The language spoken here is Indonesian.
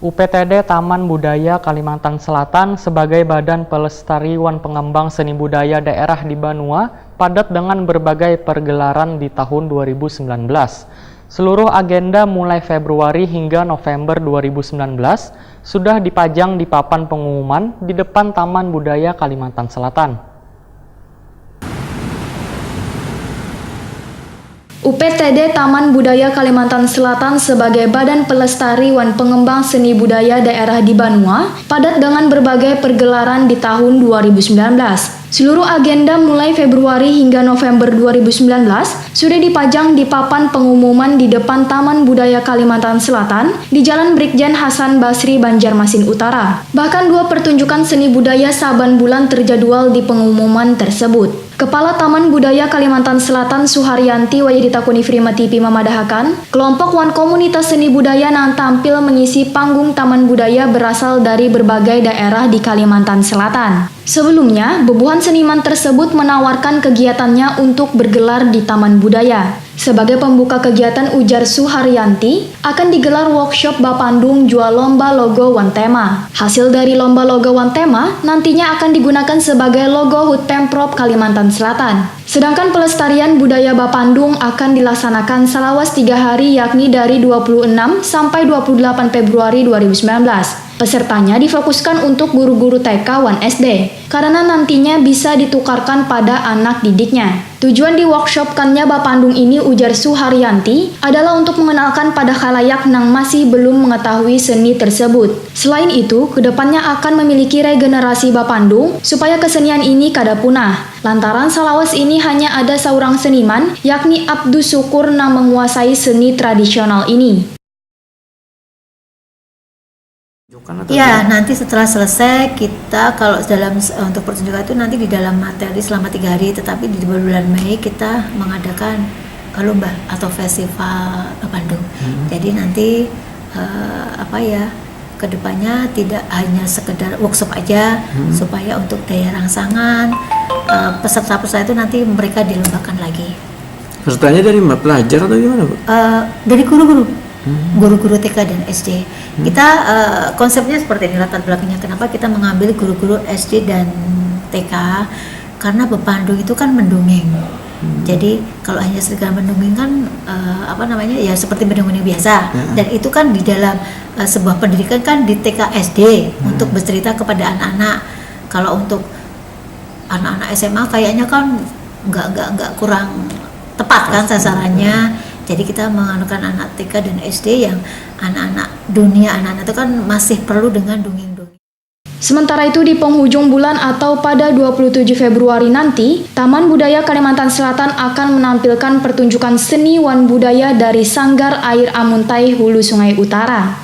UPTD Taman Budaya Kalimantan Selatan sebagai Badan Pelestarian Pengembang Seni Budaya Daerah di Banua padat dengan berbagai pergelaran di tahun 2019. Seluruh agenda mulai Februari hingga November 2019 sudah dipajang di papan pengumuman di depan Taman Budaya Kalimantan Selatan. UPTD Taman Budaya Kalimantan Selatan sebagai Badan Pelestarian Pengembang Seni Budaya Daerah di Banua padat dengan berbagai pergelaran di tahun 2019. Seluruh agenda mulai Februari hingga November 2019 sudah dipajang di papan pengumuman di depan Taman Budaya Kalimantan Selatan di Jalan Brigjen Hasan Basri, Banjarmasin Utara. Bahkan 2 pertunjukan seni budaya saban bulan terjadwal di pengumuman tersebut. Kepala Taman Budaya Kalimantan Selatan Suharyanti Wayadita Kunifri Matipi memadahakan, kelompok Wan Komunitas Seni Budaya yang tampil mengisi panggung Taman Budaya berasal dari berbagai daerah di Kalimantan Selatan. Sebelumnya, bebuhan seniman tersebut menawarkan kegiatannya untuk bergelar di Taman Budaya. Sebagai pembuka kegiatan, ujar Suharyanti, akan digelar workshop Bapandung jual lomba logo Wan Tema. Hasil dari lomba logo Wan Tema nantinya akan digunakan sebagai logo HUT Pemprov Kalimantan Selatan. Sedangkan pelestarian budaya Bapandung akan dilaksanakan selawas 3 hari yakni dari 26 sampai 28 Februari 2019. Pesertanya difokuskan untuk guru-guru TK Wan SD, karena nantinya bisa ditukarkan pada anak didiknya. Tujuan di workshopkannya Bapandung ini, ujar Suharyanti, adalah untuk mengenalkan pada khalayak yang masih belum mengetahui seni tersebut. Selain itu, kedepannya akan memiliki regenerasi Bapandung supaya kesenian ini kada punah. Lantaran salawas ini hanya ada seorang seniman, yakni Abdus Syukur yang menguasai seni tradisional ini. Ya, nanti setelah selesai kita kalau dalam untuk pertunjukan itu nanti di dalam materi selama 3 hari, tetapi di bulan Mei kita mengadakan lomba atau festival Bandung. Jadi nanti kedepannya tidak hanya sekedar workshop aja, supaya untuk daya rangsangan peserta-peserta itu nanti mereka dilombakan lagi. Pesertanya dari pelajar atau gimana, Bu? Dari guru-guru TK dan SD. Kita konsepnya seperti ini, latar belakangnya kenapa kita mengambil guru-guru SD dan TK, karena Bapandung itu kan mendongeng. Jadi kalau hanya sekedar mendongeng kan ya seperti mendongeng biasa. Dan itu kan di dalam sebuah pendidikan kan di TK SD untuk bercerita kepada anak-anak. Kalau untuk anak-anak SMA kayaknya kan nggak kurang tepat kan sasarannya. Jadi kita menganukan anak TK dan SD yang anak-anak itu kan masih perlu dengan dongeng-dongeng. Sementara itu di penghujung bulan atau pada 27 Februari nanti, Taman Budaya Kalimantan Selatan akan menampilkan pertunjukan seni wan budaya dari Sanggar Air Amuntai Hulu Sungai Utara.